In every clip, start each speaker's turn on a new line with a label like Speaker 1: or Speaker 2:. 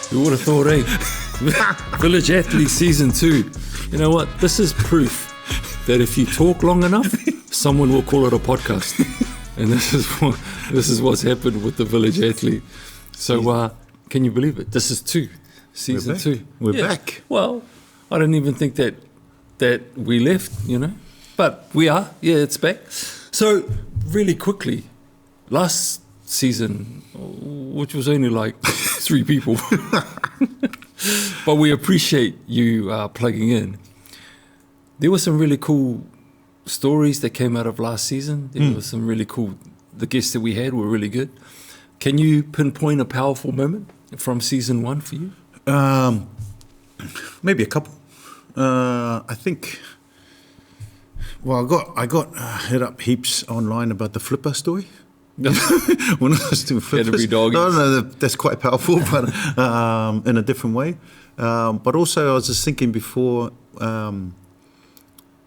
Speaker 1: Who would have thought, eh? Village Athlete Season 2. You know what? This is proof that if you talk long enough, someone will call it a podcast. And this is what's happened with the Village Athlete. So can you believe it? This is Season 2.
Speaker 2: We're back.
Speaker 1: Well, I didn't even think that we left, you know. But we are. Yeah, it's back. So really quickly, last season, which was only like 3 people, but we appreciate you plugging in. There were some really cool stories that came out of last season. There was some really cool, the guests that we had were really good. Can you pinpoint a powerful moment from season 1 for you?
Speaker 2: Maybe a couple. I think, well, I got hit up heaps online about the flipper story. When I was doing flippers. No, that's quite powerful, but in a different way. But also, I was just thinking before, one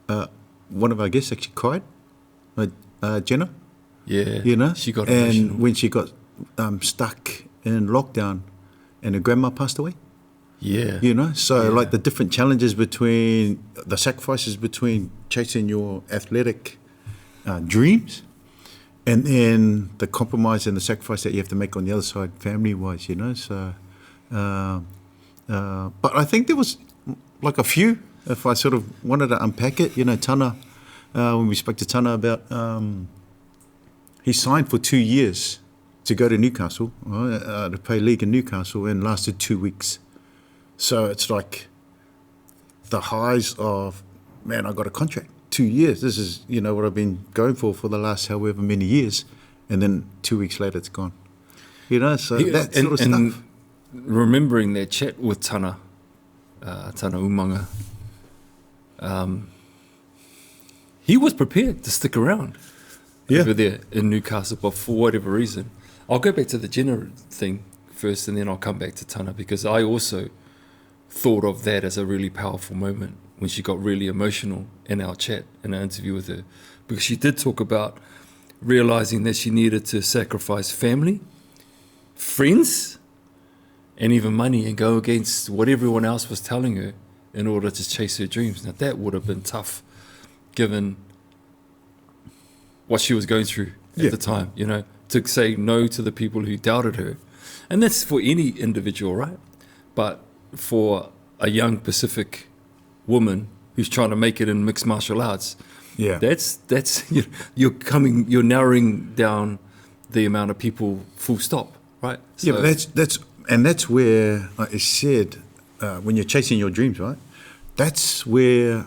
Speaker 2: of our guests actually cried, Jenna.
Speaker 1: Yeah,
Speaker 2: you know,
Speaker 1: she got
Speaker 2: and
Speaker 1: emotional.
Speaker 2: when she got stuck in lockdown, and her grandma passed away.
Speaker 1: Yeah,
Speaker 2: you know, so like the different challenges between the sacrifices between chasing your athletic dreams. And then the compromise and the sacrifice that you have to make on the other side, family-wise, you know. So, but I think there was like a few. If I sort of wanted to unpack it, you know, Tana, when we spoke to Tana about, he signed for 2 years to go to Newcastle, to play league in Newcastle, and lasted 2 weeks. So it's like the highs of, man, I got a contract. 2 years. This is, you know, what I've been going for the last however many years, and then 2 weeks later it's gone. You know, so that sort of stuff.
Speaker 1: And remembering that chat with Tana Umanga, he was prepared to stick around over there in Newcastle, but for whatever reason. I'll go back to the Jenner thing first, and then I'll come back to Tana, because I also thought of that as a really powerful moment when she got really emotional in our chat, in our interview with her, because she did talk about realizing that she needed to sacrifice family, friends, and even money, and go against what everyone else was telling her in order to chase her dreams. Now that would have been tough, given what she was going through at the time, you know, to say no to the people who doubted her. And that's for any individual, right? But for a young Pacific woman who's trying to make it in mixed martial arts, that's you're narrowing down the amount of people, full stop, right? So,
Speaker 2: but that's where, like I said, when you're chasing your dreams, right? That's where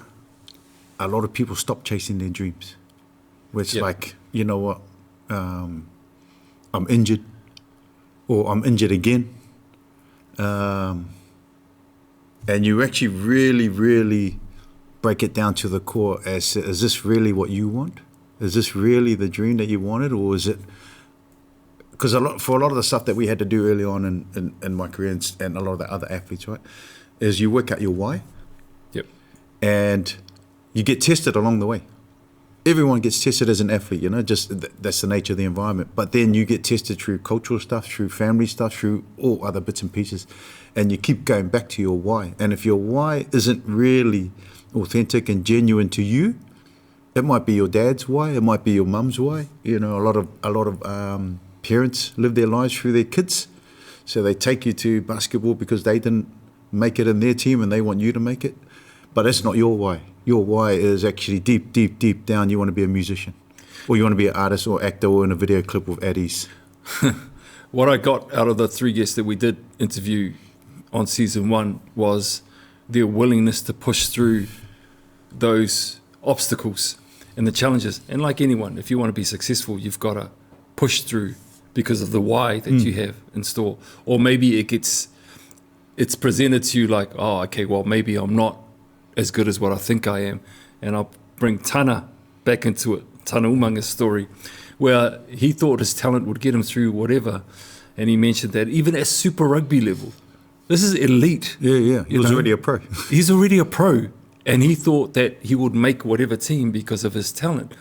Speaker 2: a lot of people stop chasing their dreams. Where it's like, you know what, I'm injured, or I'm injured again. And you actually really, really break it down to the core as, is this really what you want? Is this really the dream that you wanted? Or is it, because for a lot of the stuff that we had to do early on in my career, and a lot of the other athletes, right, is you work out your why.
Speaker 1: Yep.
Speaker 2: And you get tested along the way. Everyone gets tested as an athlete, you know, just that's the nature of the environment. But then you get tested through cultural stuff, through family stuff, through all other bits and pieces. And you keep going back to your why. And if your why isn't really authentic and genuine to you, it might be your dad's why, it might be your mum's why. You know, a lot of parents live their lives through their kids. So they take you to basketball because they didn't make it in their team and they want you to make it. But that's not your why. Your why is actually deep, deep, deep down. You want to be a musician, or you want to be an artist or actor, or in a video clip with Addies.
Speaker 1: What I got out of the 3 guests that we did interview on season 1 was their willingness to push through those obstacles and the challenges. And like anyone, if you want to be successful, you've got to push through because of the why that you have in store. Or maybe it's presented to you like, oh, okay, well, maybe I'm not as good as what I think I am. And I'll bring Tana back into it, Tana Umanga's story, where he thought his talent would get him through whatever. And he mentioned that even at Super Rugby level, this is elite.
Speaker 2: Yeah. He was already a pro.
Speaker 1: He's already a pro. And he thought that he would make whatever team because of his talent.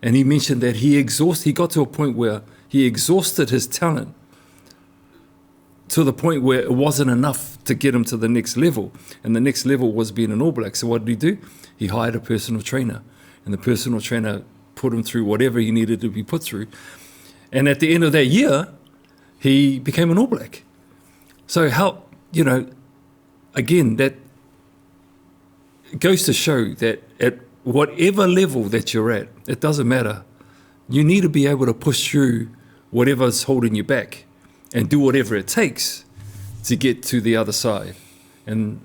Speaker 1: And he mentioned that he got to a point where he exhausted his talent to the point where it wasn't enough to get him to the next level. And the next level was being an All Black. So what did he do? He hired a personal trainer. And the personal trainer put him through whatever he needed to be put through. And at the end of that year, he became an All Black. So how, again, that goes to show that at whatever level that you're at, it doesn't matter. You need to be able to push through whatever's holding you back and do whatever it takes to get to the other side. And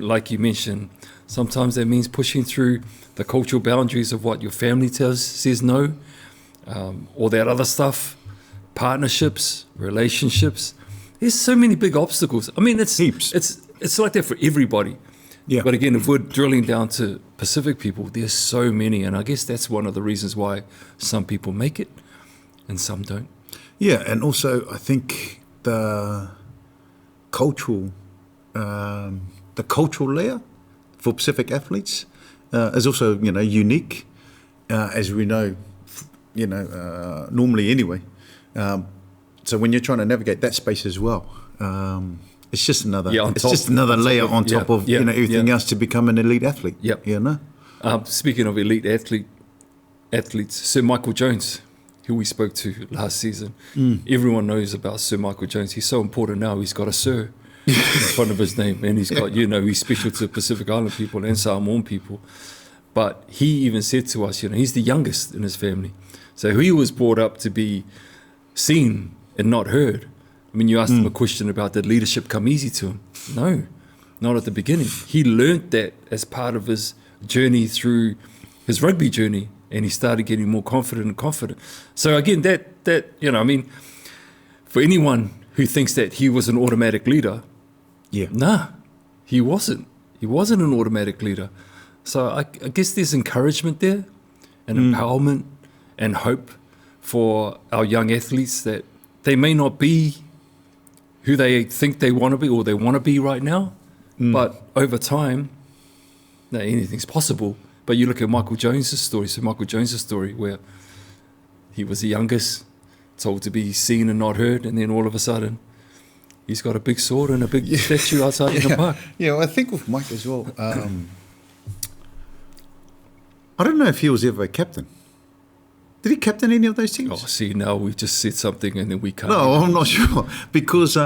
Speaker 1: like you mentioned, sometimes that means pushing through the cultural boundaries of what your family says no, all that other stuff, partnerships, relationships. There's so many big obstacles. I mean, it's
Speaker 2: Heaps.
Speaker 1: It's like that for everybody.
Speaker 2: Yeah.
Speaker 1: But again, if we're drilling down to Pacific people, there's so many, and I guess that's one of the reasons why some people make it and some don't.
Speaker 2: Yeah, and also I think the cultural layer for Pacific athletes is also unique, as we know, normally anyway. So when you're trying to navigate that space as well, it's just another layer on top of everything else to become an elite athlete.
Speaker 1: Yep. Speaking of elite athletes, Sir Michael Jones, who we spoke to last season, everyone knows about Sir Michael Jones. He's so important now. He's got a Sir in front of his name, and he's got he's special to Pacific Island people and Samoan people. But he even said to us, he's the youngest in his family, so he was brought up to be seen and not heard. I mean, you asked him a question about did leadership come easy to him? No, not at the beginning. He learnt that as part of his journey through his rugby journey, and he started getting more confident. So again, that for anyone who thinks that he was an automatic leader, nah, he wasn't. He wasn't an automatic leader. So I guess there's encouragement there, and empowerment and hope for our young athletes that they may not be who they think they want to be or they want to be right now, but over time, anything's possible. But you look at Michael Jones' story, where he was the youngest, told to be seen and not heard, and then all of a sudden, he's got a big sword and a big statue outside in the park.
Speaker 2: Yeah, I think with Mike as well, I don't know if he was ever a captain. Did he captain any of those teams?
Speaker 1: Oh, see, now we've just said something and then we can't.
Speaker 2: No, I'm not sure. Because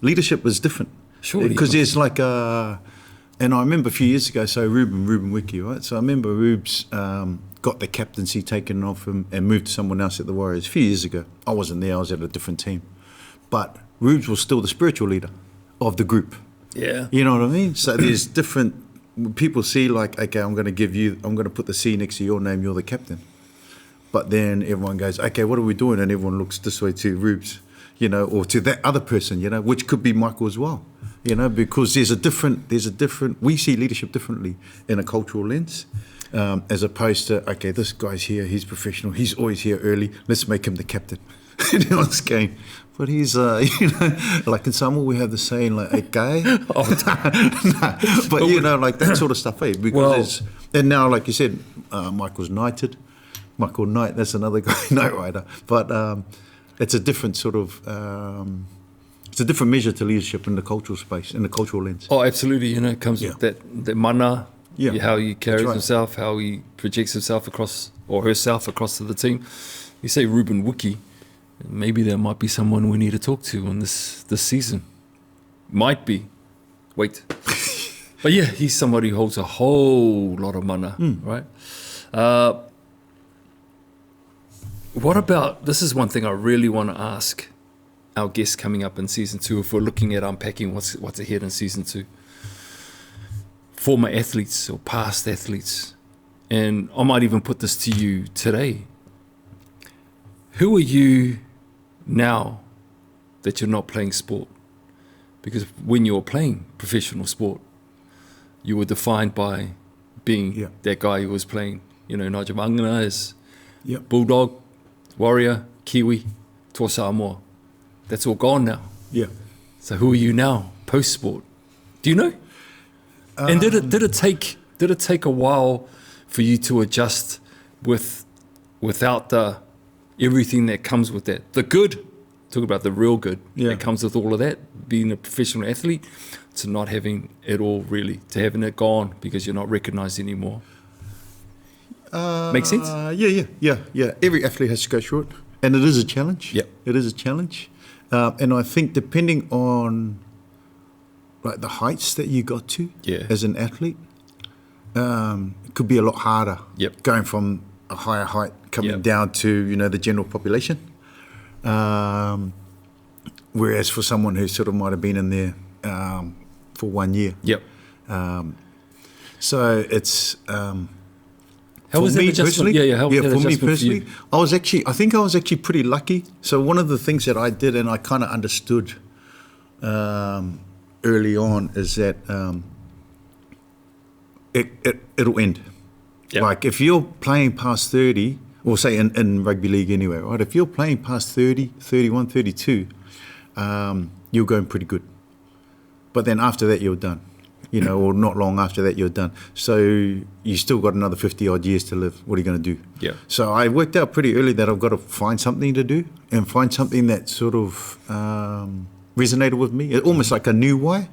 Speaker 2: leadership was different.
Speaker 1: Surely.
Speaker 2: Because there's like and I remember a few years ago, so Ruben Wiki, right? So I remember Rubes got the captaincy taken off him and moved to someone else at the Warriors a few years ago. I wasn't there, I was at a different team. But Rubes was still the spiritual leader of the group.
Speaker 1: Yeah.
Speaker 2: You know what I mean? So there's different, people see like, okay, I'm going to put the C next to your name, you're the captain. But then everyone goes, okay, what are we doing? And everyone looks this way to Rubes, or to that other person, which could be Michael as well, because there's a different, we see leadership differently in a cultural lens, as opposed to, okay, this guy's here, he's professional, he's always here early, let's make him the captain. Everyone's going, but he's, like in Samoa we have the saying like, a guy. But like that sort of stuff, because and now, like you said, Michael Knight, that's another guy, Knight Rider. But it's a different sort of, it's a different measure to leadership in the cultural space, in the cultural lens.
Speaker 1: Oh, absolutely. It comes with that mana, how he carries himself, how he projects himself across, or herself across to the team. You say Ruben Wiki, maybe there might be someone we need to talk to on this season. Might be. Wait. But yeah, he's somebody who holds a whole lot of mana, right? What about, this is one thing I really want to ask our guests coming up in season 2, if we're looking at unpacking what's ahead in season 2. Former athletes or past athletes, and I might even put this to you today. Who are you now that you're not playing sport? Because when you were playing professional sport, you were defined by being that guy who was playing, Nigel Mangana is Bulldog, Warrior, Kiwi, Toa Samoa. That's all gone now.
Speaker 2: Yeah.
Speaker 1: So who are you now, post-sport? Do you know? And did it take a while for you to adjust without everything that comes with that? The good talk about the real good
Speaker 2: Yeah.
Speaker 1: that comes with all of that, being a professional athlete, to not having it all really, to having it gone because you're not recognised anymore. Make sense?
Speaker 2: Yeah. Every athlete has to go through it, and it is a challenge.
Speaker 1: Yep.
Speaker 2: It is a challenge, and I think depending on like the heights that you got to as an athlete, it could be a lot harder.
Speaker 1: Yep.
Speaker 2: Going from a higher height coming down to the general population, whereas for someone who sort of might have been in there for 1 year.
Speaker 1: Yep.
Speaker 2: So it's.
Speaker 1: How was that adjustment? How was that
Speaker 2: for me
Speaker 1: adjustment
Speaker 2: personally,
Speaker 1: for you?
Speaker 2: I think I was actually pretty lucky. So one of the things that I did, and I kind of understood early on, is that it'll end.
Speaker 1: Yep.
Speaker 2: Like if you're playing past 30, or say in rugby league anyway, right? If you're playing past 30, 31, 32, you're going pretty good. But then after that, you're done. Or not long after that, you're done. So you still got another 50 odd years to live. What are you going to do?
Speaker 1: Yeah.
Speaker 2: So I worked out pretty early that I've got to find something to do and find something that sort of resonated with me. Almost like a new why.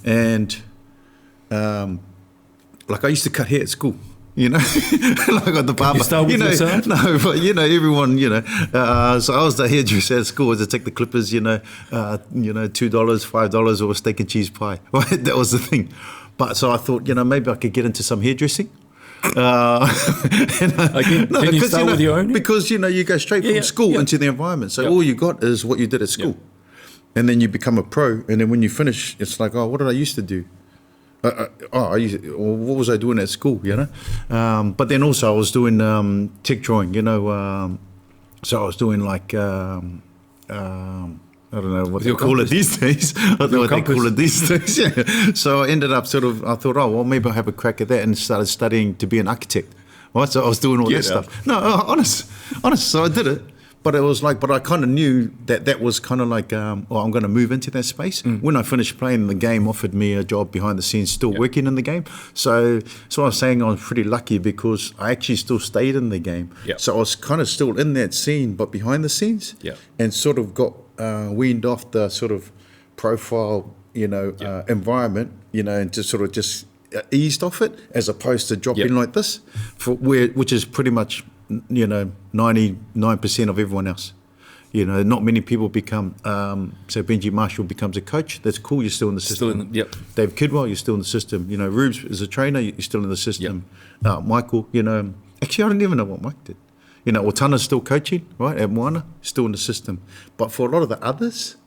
Speaker 2: And like I used to cut hair at school. Like at the barber.
Speaker 1: You start with yourself?
Speaker 2: No, but everyone, so I was the hairdresser at school to take the clippers, $2, $5 or a steak and cheese pie. Right? That was the thing. But so I thought, maybe I could get into some hairdressing.
Speaker 1: Can you start with your own?
Speaker 2: Because, you go straight from school into the environment. So all you got is what you did at school.
Speaker 1: Yep.
Speaker 2: And then you become a pro. And then when you finish, it's like, oh, what did I used to do? What was I doing at school, But then also I was doing tech drawing, so I was doing like, I don't know what they call it these days. I don't know what they call it these days. Yeah. So I ended up I thought, maybe I'll have a crack at that, and started studying to be an architect. Right? So I was doing all that stuff. No, honest. So I did it. But it was like, I kind of knew that was kind of like, I'm going to move into that space. When I finished playing, the game offered me a job behind the scenes, still working in the game. So I was saying I was pretty lucky because I actually still stayed in the game.
Speaker 1: Yep.
Speaker 2: So I was kind of still in that scene, but behind the scenes, and sort of got weaned off the sort of profile, environment, and just sort of just eased off it, as opposed to dropping like this, which is pretty much 99% of everyone else. Not many people become. So Benji Marshall becomes a coach. That's cool. You're still in the system. Dave Kidwell, you're still in the system. Rubes is a trainer. You're still in the system. Michael, actually I don't even know what Mike did. Otana's still coaching, right? At Moana, still in the system. But for a lot of the others,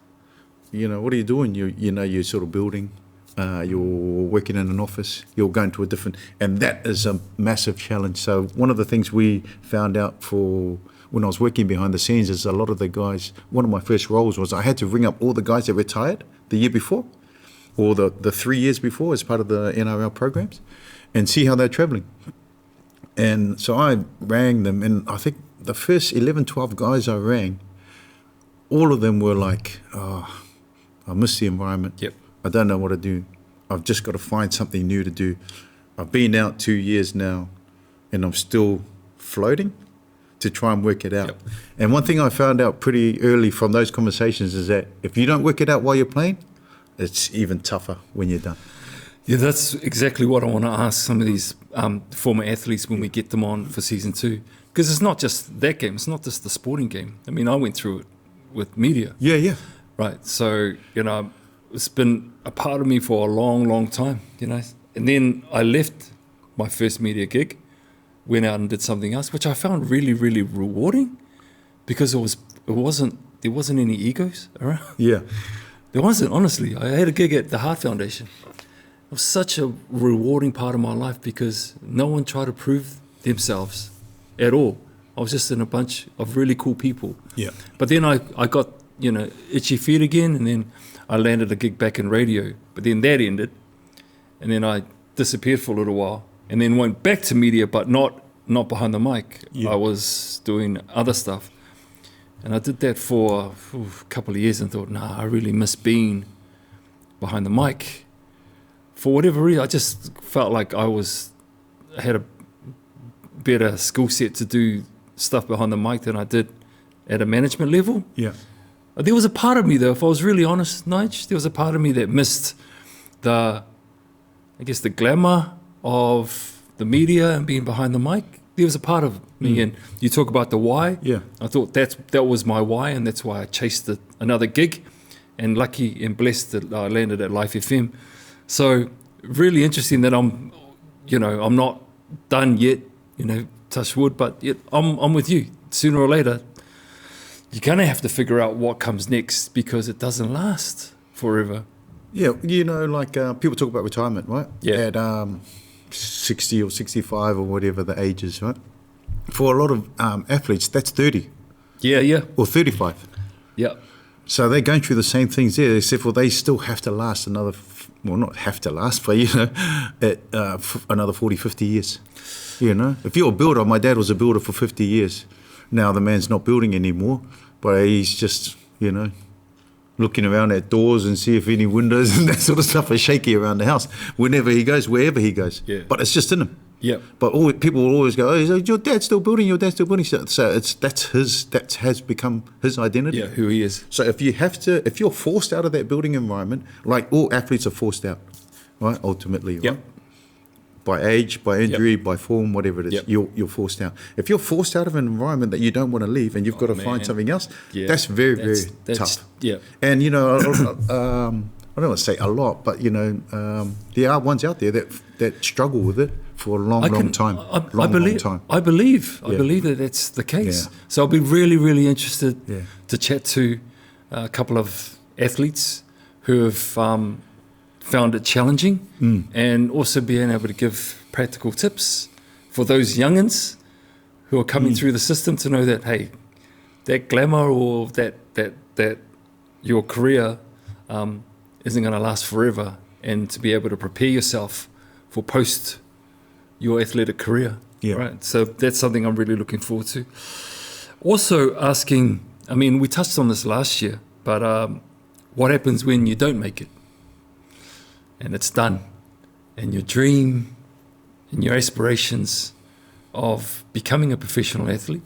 Speaker 2: what are you doing? You're sort of building. You're working in an office, you're going to a different, and that is a massive challenge. So one of the things we found out when I was working behind the scenes is a lot of the guys, one of my first roles was I had to ring up all the guys that retired the year before, or the 3 years before as part of the NRL programs, and see how they're traveling. And so I rang them, and I think the first 11, 12 guys I rang, all of them were like, I miss the environment.
Speaker 1: Yep.
Speaker 2: I don't know what to do. I've just got to find something new to do. I've been out 2 years now, and I'm still floating to try and work it out.
Speaker 1: Yep.
Speaker 2: And one thing I found out pretty early from those conversations is that if you don't work it out while you're playing, it's even tougher when you're done.
Speaker 1: Yeah, that's exactly what I want to ask some of these former athletes when we get them on for season 2. Because it's not just that game. It's not just the sporting game. I mean, I went through it with media.
Speaker 2: Yeah.
Speaker 1: Right. So, it's been a part of me for a long, long time, And then I left my first media gig, went out and did something else, which I found really, really rewarding, because there wasn't any egos around.
Speaker 2: Yeah.
Speaker 1: There wasn't, honestly. I had a gig at the Heart Foundation. It was such a rewarding part of my life because no one tried to prove themselves at all. I was just in a bunch of really cool people.
Speaker 2: Yeah.
Speaker 1: But then I got, itchy feet again, and then I landed a gig back in radio, but then that ended, and then I disappeared for a little while, and then went back to media, but not behind the mic.
Speaker 2: Yeah.
Speaker 1: I was doing other stuff, and I did that for a couple of years and thought, I really miss being behind the mic. For whatever reason, I just felt like I had a better skill set to do stuff behind the mic than I did at a management level.
Speaker 2: Yeah.
Speaker 1: There was a part of me, though, if I was really honest, Nige, there was a part of me that missed the glamour of the media and being behind the mic. There was a part of me, and you talk about the why.
Speaker 2: Yeah.
Speaker 1: I thought that was my why, and that's why I chased another gig, and lucky and blessed that I landed at Life FM. So really interesting that I'm not done yet, touch wood, but yet I'm with you. Sooner or later, you're going to have to figure out what comes next because it doesn't last forever.
Speaker 2: Yeah, people talk about retirement, right?
Speaker 1: Yeah.
Speaker 2: At 60 or 65 or whatever the age is, right? For a lot of athletes, that's 30
Speaker 1: Yeah.
Speaker 2: or 35.
Speaker 1: Yeah.
Speaker 2: So they're going through the same things there, except for they still have to last another, not have to last, but, another 40, 50 years. If you're a builder, my dad was a builder for 50 years. Now the man's not building anymore, but he's just, looking around at doors and see if any windows and that sort of stuff are shaky around the house whenever he goes, wherever he goes.
Speaker 1: Yeah.
Speaker 2: But it's just in him.
Speaker 1: Yeah.
Speaker 2: But people will always go, "Oh, your dad's still building. Your dad's still building." So that has become his identity.
Speaker 1: Yeah, who he is.
Speaker 2: So if you're forced out of that building environment, like all athletes are forced out, right? Ultimately,
Speaker 1: Yep.
Speaker 2: right? By age, by injury, by form, whatever it is,
Speaker 1: Yep.
Speaker 2: you're forced out. If you're forced out of an environment that you don't want to leave and you've got to find something else, that's very tough.
Speaker 1: Yeah.
Speaker 2: And I don't want to say a lot, but there are ones out there that struggle with it for a long time.
Speaker 1: I believe that that's the case.
Speaker 2: Yeah.
Speaker 1: So I'll be really, really interested
Speaker 2: Yeah.
Speaker 1: to chat to a couple of athletes who have found it challenging, and also being able to give practical tips for those youngins who are coming through the system to know that, hey, that glamour or that your career isn't going to last forever, and to be able to prepare yourself for post your athletic career.
Speaker 2: Yeah.
Speaker 1: Right. So that's something I'm really looking forward to. Also asking, we touched on this last year, but what happens when you don't make it? And it's done. And your dream and your aspirations of becoming a professional athlete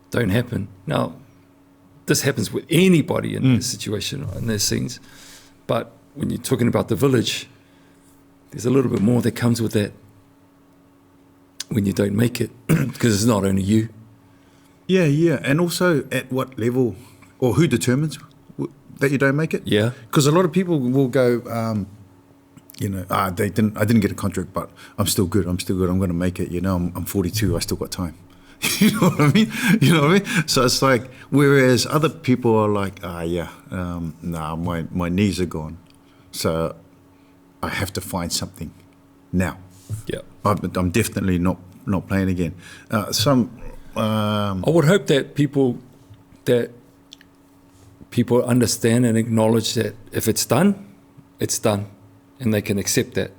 Speaker 1: don't happen. Now, this happens with anybody in this situation, in their scenes. But when you're talking about the village, there's a little bit more that comes with that when you don't make it, because it's not only you.
Speaker 2: Yeah. And also at what level, or who determines that you don't make it?
Speaker 1: Yeah.
Speaker 2: Because a lot of people will go, I didn't get a contract, but I'm still good. I'm going to make it. I'm 42. I still got time. You know what I mean? So it's like, whereas other people are like, my knees are gone. So I have to find something now.
Speaker 1: Yeah.
Speaker 2: I'm definitely not playing again.
Speaker 1: I would hope that people understand and acknowledge that if it's done, it's done, and they can accept that.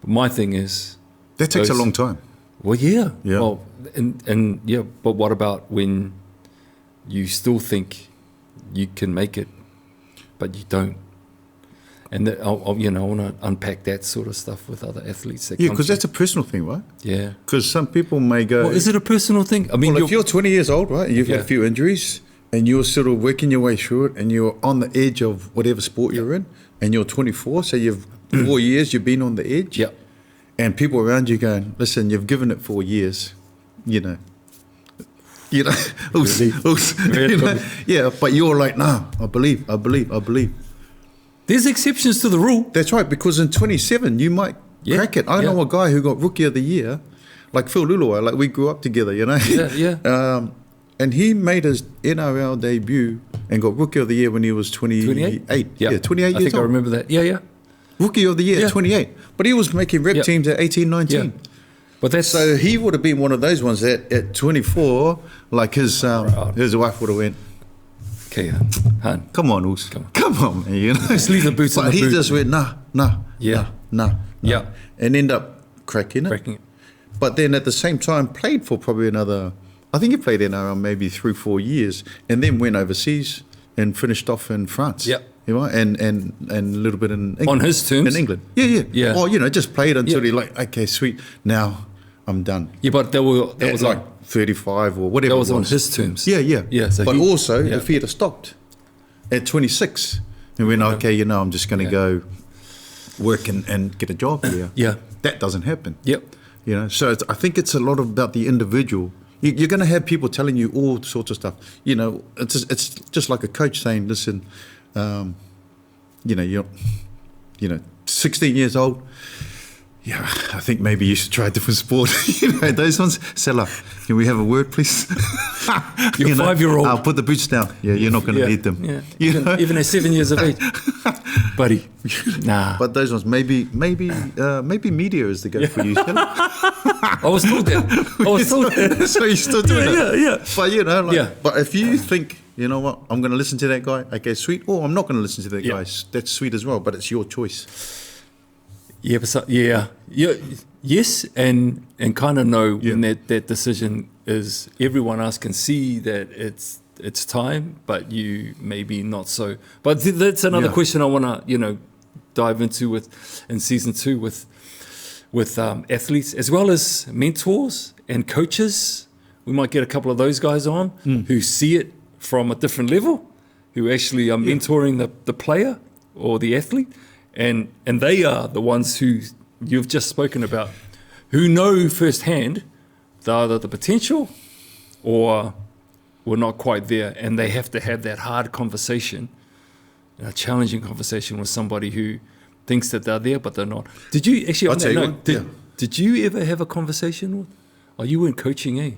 Speaker 1: But my thing is,
Speaker 2: that takes a long time.
Speaker 1: Well, yeah.
Speaker 2: Yeah.
Speaker 1: Well, and yeah, but what about when you still think you can make it, but you don't? And I want to unpack that sort of stuff with other athletes.
Speaker 2: Yeah, because that's a personal thing, right?
Speaker 1: Yeah.
Speaker 2: Because some people may go...
Speaker 1: Well, is it a personal thing?
Speaker 2: If you're 20 years old, right, and you've had a few injuries, and you're sort of working your way through it, and you're on the edge of whatever sport you're in, and you're 24, so you've 4 years you've been on the edge, and people around you going, listen, you've given it 4 years, yeah, but you're like, no, I believe.
Speaker 1: There's exceptions to the rule.
Speaker 2: That's right, because in 27 you might crack it. I know a guy who got Rookie of the Year, like Phil Lulua, like we grew up together, and he made his NRL debut and got Rookie of the Year when he was 28. 28 years old.
Speaker 1: I think I remember that. Yeah.
Speaker 2: Rookie of the Year at 28. But he was making rep teams at 18, 19.
Speaker 1: Yeah. But
Speaker 2: so he would have been one of those ones that at 24, like his wife would have went,
Speaker 1: okay, Han.
Speaker 2: Come on, Oos. Come on, man.
Speaker 1: Just leave the boots in the boot.
Speaker 2: But he just went, nah.
Speaker 1: Yeah.
Speaker 2: And end up cracking it. But then at the same time, played for probably another, I think he played NRL maybe 3-4 years, and then went overseas and finished off in France.
Speaker 1: Yeah.
Speaker 2: And a little bit in England.
Speaker 1: On his terms?
Speaker 2: In England. Yeah. Or, just played until he like, okay, sweet, now I'm done.
Speaker 1: Yeah, but that was
Speaker 2: like 35 or whatever.
Speaker 1: That was on his terms.
Speaker 2: Yeah.
Speaker 1: So
Speaker 2: but if he had stopped, at 26. And went, okay, I'm just going to go work and get a job here.
Speaker 1: Yeah.
Speaker 2: That doesn't happen.
Speaker 1: Yep.
Speaker 2: So I think it's a lot about the individual. You're going to have people telling you all sorts of stuff. It's just like a coach saying, listen, you're 16 years old. Yeah, I think maybe you should try a different sport. Those ones. Seller, can we have a word, please?
Speaker 1: Your 5-year-old.
Speaker 2: I'll put the boots down. Yeah, you're not going to need them.
Speaker 1: Yeah. Even at 7 years of age. Buddy, nah.
Speaker 2: But those ones, maybe media is the go for you.
Speaker 1: I was told that.
Speaker 2: So you're still doing it.
Speaker 1: Yeah.
Speaker 2: But But if you think, you know what, I'm going to listen to that guy, okay, sweet. Or I'm not going to listen to that guy. That's sweet as well, but it's your choice.
Speaker 1: Yeah, but yes, and kind of know when that decision is. Everyone else can see that it's time, but you maybe not so. But that's another question I want to dive into in season 2 with athletes as well as mentors and coaches. We might get a couple of those guys on who see it from a different level, who actually are mentoring the player or the athlete. And they are the ones who you've just spoken about, who know firsthand either the potential or we're not quite there, and they have to have that hard conversation, a challenging conversation with somebody who thinks that they're there but they're not. Did you actually?
Speaker 2: I'll tell you what,
Speaker 1: did you ever have a conversation with? Oh, you weren't coaching, eh?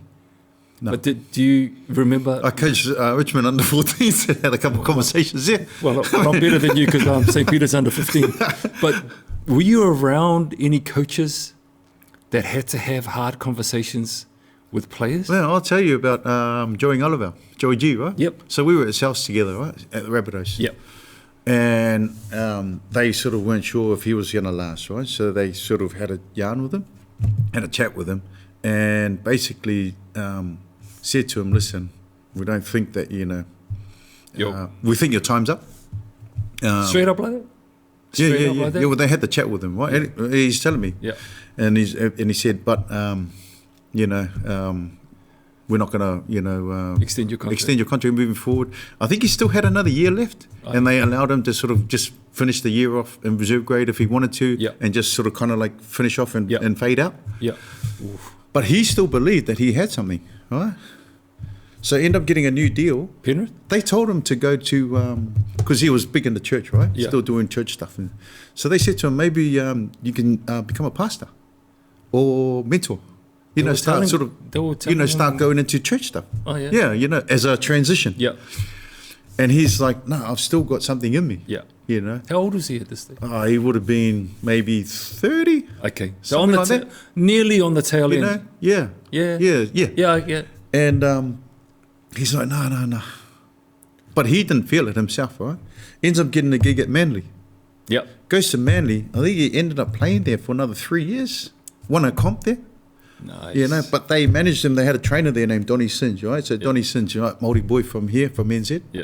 Speaker 2: No.
Speaker 1: But do you remember?
Speaker 2: I coached Richmond under 14s and had a couple of conversations there.
Speaker 1: Well, I'm better than you because I'm St. Peter's under 15. But were you around any coaches that had to have hard conversations with players?
Speaker 2: Well, I'll tell you about Joey Oliver, Joey G, right?
Speaker 1: Yep.
Speaker 2: So we were at South together, right, at the Rabbitohs.
Speaker 1: Yep.
Speaker 2: And they sort of weren't sure if he was going to last, right? So they sort of had a yarn with him, had a chat with him, and basically said to him, listen, we don't think that, we think your time's up.
Speaker 1: Straight up like that?
Speaker 2: Yeah. Well, they had the chat with him, right? And he's telling me.
Speaker 1: Yeah.
Speaker 2: And he said, but, we're not going to,
Speaker 1: extend your
Speaker 2: contract moving forward. I think he still had another year left, and they allowed him to sort of just finish the year off in reserve grade if he wanted to, and just sort of kind of like finish off and fade out.
Speaker 1: Yeah.
Speaker 2: But he still believed that he had something, right? So he ended up getting a new deal.
Speaker 1: Penrith?
Speaker 2: They told him to go to, because he was big in the church, right?
Speaker 1: Yeah.
Speaker 2: Still doing church stuff. And so they said to him, maybe you can become a pastor or mentor. Start going into church stuff.
Speaker 1: Oh, yeah.
Speaker 2: Yeah, as a transition.
Speaker 1: Yeah.
Speaker 2: And he's like, no, I've still got something in me.
Speaker 1: Yeah.
Speaker 2: How
Speaker 1: old was he at this stage?
Speaker 2: He would have been maybe 30.
Speaker 1: Okay. So on the nearly on the tail end.
Speaker 2: Yeah.
Speaker 1: Yeah.
Speaker 2: And he's like, no. But he didn't feel it himself, right? Ends up getting a gig at Manly.
Speaker 1: Yep.
Speaker 2: Goes to Manly. I think he ended up playing there for another 3 years. Won a comp there.
Speaker 1: Nice.
Speaker 2: But they managed him. They had a trainer there named Donnie Singe, right? So Donnie Singe, right, Māori boy from here, from NZ.
Speaker 1: Yeah.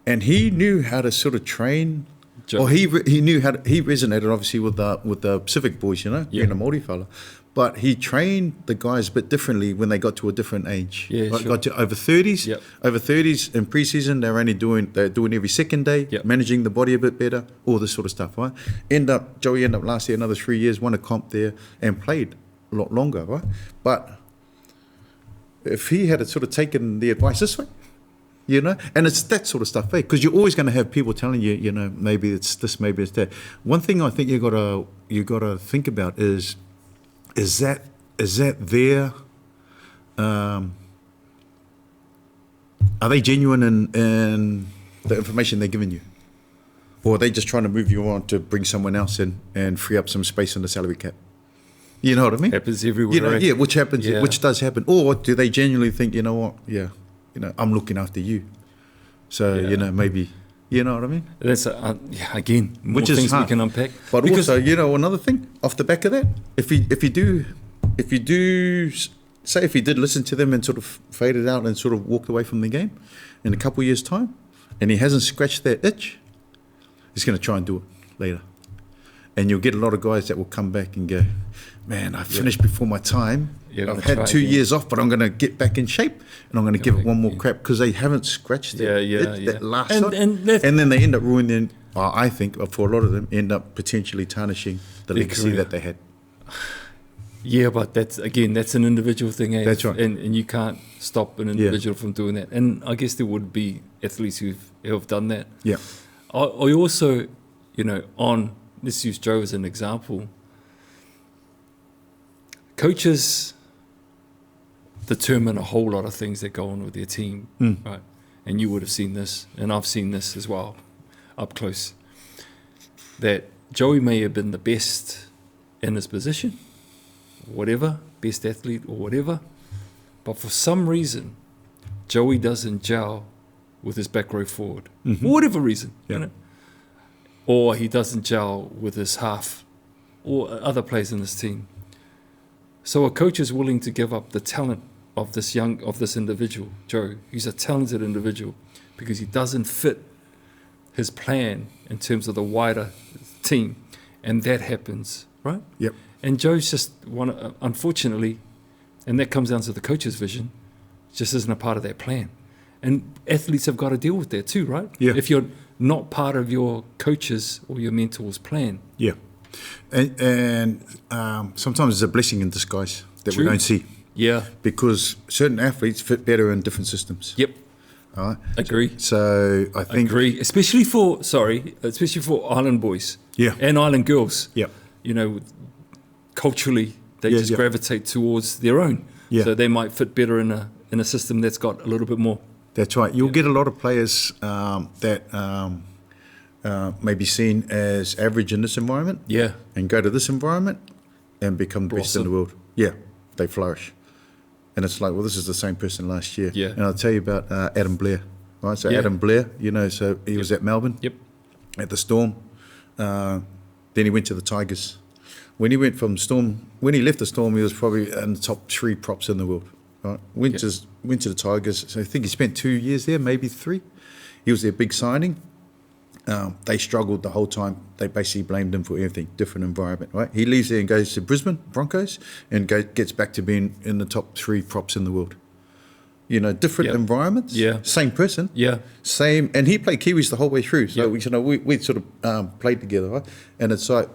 Speaker 2: And he knew how to sort of train. Well, he knew how to, he resonated obviously with the Pacific boys, being a Māori fella. But he trained the guys a bit differently when they got to a different age.
Speaker 1: Yeah,
Speaker 2: right?
Speaker 1: sure.
Speaker 2: Got to over 30s.
Speaker 1: Yep.
Speaker 2: Over 30s in preseason, they're doing every second day, managing the body a bit better, all this sort of stuff, right? Joey ended up last year another 3 years, won a comp there, and played a lot longer, right? But if he had sort of taken the advice this way, and it's that sort of stuff, because you're always going to have people telling you, maybe it's this, maybe it's that. One thing I think you gotta think about is that their are they genuine in the information they're giving you, or are they just trying to move you on to bring someone else in and free up some space on the salary cap? You know what I mean?
Speaker 1: Happens everywhere.
Speaker 2: Yeah, which happens, which does happen. Or do they genuinely think, you know what? Yeah, I'm looking after you. So maybe, you know what I mean?
Speaker 1: That's again, more
Speaker 2: which is
Speaker 1: things
Speaker 2: hard.
Speaker 1: we can unpack.
Speaker 2: But because also, another thing off the back of that, if you did listen to them and sort of faded out and sort of walked away from the game in a couple of years' time, and he hasn't scratched that itch, he's going to try and do it later. And you'll get a lot of guys that will come back and go, man, I finished before my time. I've had 2 years off, but I'm going to get back in shape and I'm going to give it one more crap because they haven't scratched that last shot. And then they end up ruining, I think, for a lot of them, end up potentially tarnishing the legacy that they had.
Speaker 1: Yeah, but that's an individual thing. Eh?
Speaker 2: That's right.
Speaker 1: And you can't stop an individual from doing that. And I guess there would be athletes who have done that.
Speaker 2: Yeah.
Speaker 1: I also, let's use Joe as an example. Coaches determine a whole lot of things that go on with their team, right? And you would have seen this, and I've seen this as well, up close, that Joey may have been the best in his position, whatever, best athlete or whatever, but for some reason, Joey doesn't gel with his back row forward, for whatever reason, or he doesn't gel with his half or other players in his team. So a coach is willing to give up the talent of this individual, Joe. He's a talented individual because he doesn't fit his plan in terms of the wider team, and that happens, right?
Speaker 2: Yep.
Speaker 1: And Joe's just unfortunately, and that comes down to the coach's vision, just isn't a part of that plan. And athletes have got to deal with that too, right?
Speaker 2: Yeah.
Speaker 1: If you're not part of your coach's or your mentor's plan.
Speaker 2: Yeah. And sometimes it's a blessing in disguise that we don't see.
Speaker 1: Yeah.
Speaker 2: Because certain athletes fit better in different systems.
Speaker 1: Yep.
Speaker 2: All right.
Speaker 1: Agree.
Speaker 2: So I think...
Speaker 1: Agree. Especially for island boys.
Speaker 2: Yeah.
Speaker 1: And island girls.
Speaker 2: Yeah.
Speaker 1: Culturally, they just gravitate towards their own.
Speaker 2: Yeah.
Speaker 1: So they might fit better in a system that's got a little bit more.
Speaker 2: That's right. You'll get a lot of players that may be seen as average in this environment.
Speaker 1: Yeah.
Speaker 2: And go to this environment and become the best in the world. Yeah. They flourish. And it's like, well, this is the same person last year.
Speaker 1: Yeah.
Speaker 2: And I'll tell you about Adam Blair. Right. So Adam Blair, so he was at Melbourne.
Speaker 1: Yep.
Speaker 2: At the Storm. Then he went to the Tigers. When he went from Storm, when he left the Storm, he was probably in the top 3 props in the world. Right. Went to the Tigers. So I think he spent 2 years there, maybe 3. He was their big signing. They struggled the whole time. They basically blamed him for everything, different environment, right? He leaves there and goes to Brisbane Broncos and gets back to being in the top 3 props in the world. Different environments, same person, same, and he played Kiwis the whole way through. So we sort of played together, right? And it's like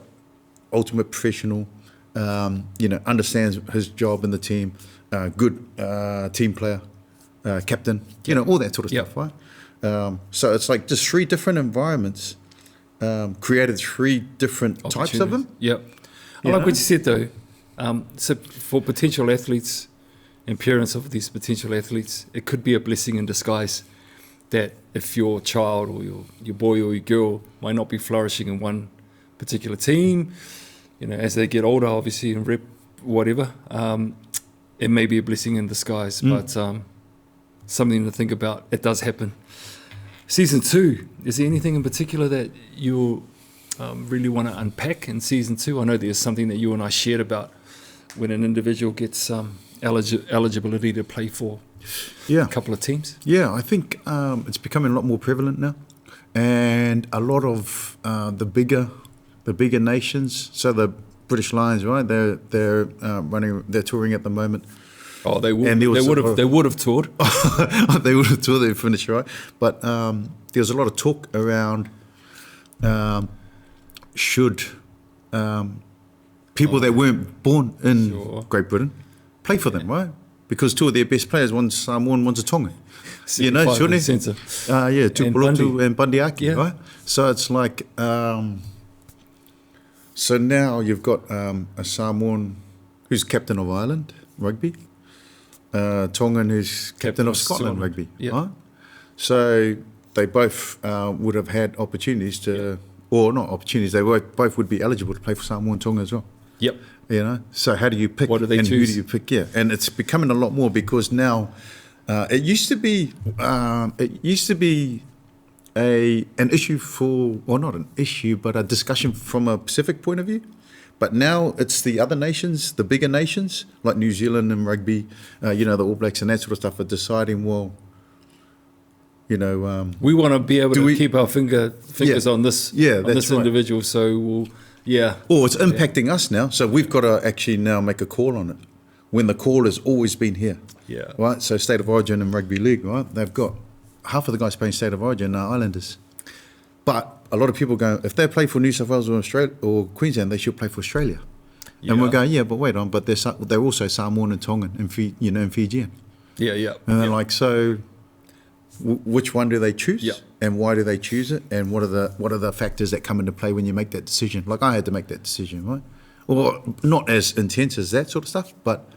Speaker 2: ultimate professional, understands his job in the team, good team player, captain, all that sort of stuff, right? So it's like just 3 different environments created 3 different types of them.
Speaker 1: Yep. I like what you said though. So for potential athletes and parents of these potential athletes, it could be a blessing in disguise that if your child or your boy or your girl might not be flourishing in one particular team, as they get older, obviously, and rep whatever, it may be a blessing in disguise, but something to think about. It does happen. Season 2, is there anything in particular that you really want to unpack in Season 2? I know there's something that you and I shared about when an individual gets eligibility to play for a couple of teams. Yeah,
Speaker 2: I think it's becoming a lot more prevalent now. And a lot of the bigger nations, so the British Lions, right? They're touring at the moment.
Speaker 1: Oh, they would. And they would have toured.
Speaker 2: They would have toured. They finished, right? But there was a lot of talk around should people that weren't born in Great Britain play for them, right? Because 2 of their best players, one's Samoan, one's a Tongan. Shouldn't they? Tupolotu and Bundyaki, right? So it's like, so now you've got a Samoan who's captain of Ireland rugby, Tongan who's captain of Scotland rugby, right? So they both would have had opportunities to, or not opportunities, they both would be eligible to play for Samoa and Tonga as well.
Speaker 1: Yep.
Speaker 2: So how do you pick?
Speaker 1: What do they choose?
Speaker 2: Who do you pick? Yeah, and it's becoming a lot more because now it used to be an issue for, or not an issue, but a discussion from a Pacific point of view. But now it's the other nations, the bigger nations like New Zealand and rugby, the All Blacks and that sort of stuff are deciding, well, we
Speaker 1: want to be able to keep our fingers on this individual, so we'll Yeah.
Speaker 2: Or it's impacting us now, so we've got to actually now make a call on it. When the call has always been here.
Speaker 1: Yeah.
Speaker 2: Right? So State of Origin and Rugby League, right? They've got half of the guys playing State of Origin are Islanders. But a lot of people go, if they play for New South Wales or Australia or Queensland, they should play for Australia.
Speaker 1: Yeah.
Speaker 2: And we're going, yeah, but wait on, but they're also Samoan and Tongan and Fijian.
Speaker 1: Yeah, yeah.
Speaker 2: And they're like, so which one do they choose?
Speaker 1: Yeah.
Speaker 2: And why do they choose it? And what are the factors that come into play when you make that decision? Like I had to make that decision, right? Or not as intense as that sort of stuff, but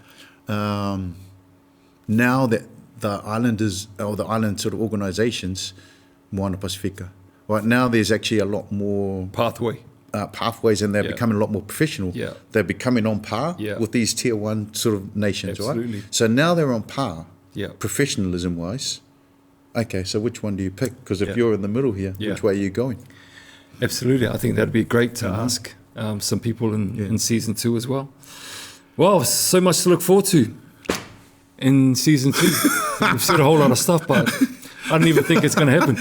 Speaker 2: now that the Islanders or the island sort of organisations, Moana Pacifica, right now there's actually a lot more pathways, and they're becoming a lot more professional.
Speaker 1: Yeah.
Speaker 2: They're becoming on par with these tier one sort of nations,
Speaker 1: Absolutely.
Speaker 2: right? So now they're on par,
Speaker 1: Yeah.
Speaker 2: professionalism wise. Okay, so which one do you pick? Because if
Speaker 1: Yeah.
Speaker 2: you're in the middle here,
Speaker 1: Yeah.
Speaker 2: which way are you going?
Speaker 1: Absolutely. I think that'd be great to ask some people in season 2 as well. Wow, so much to look forward to in season 2. We've said a whole lot of stuff, but I don't even think it's going to happen.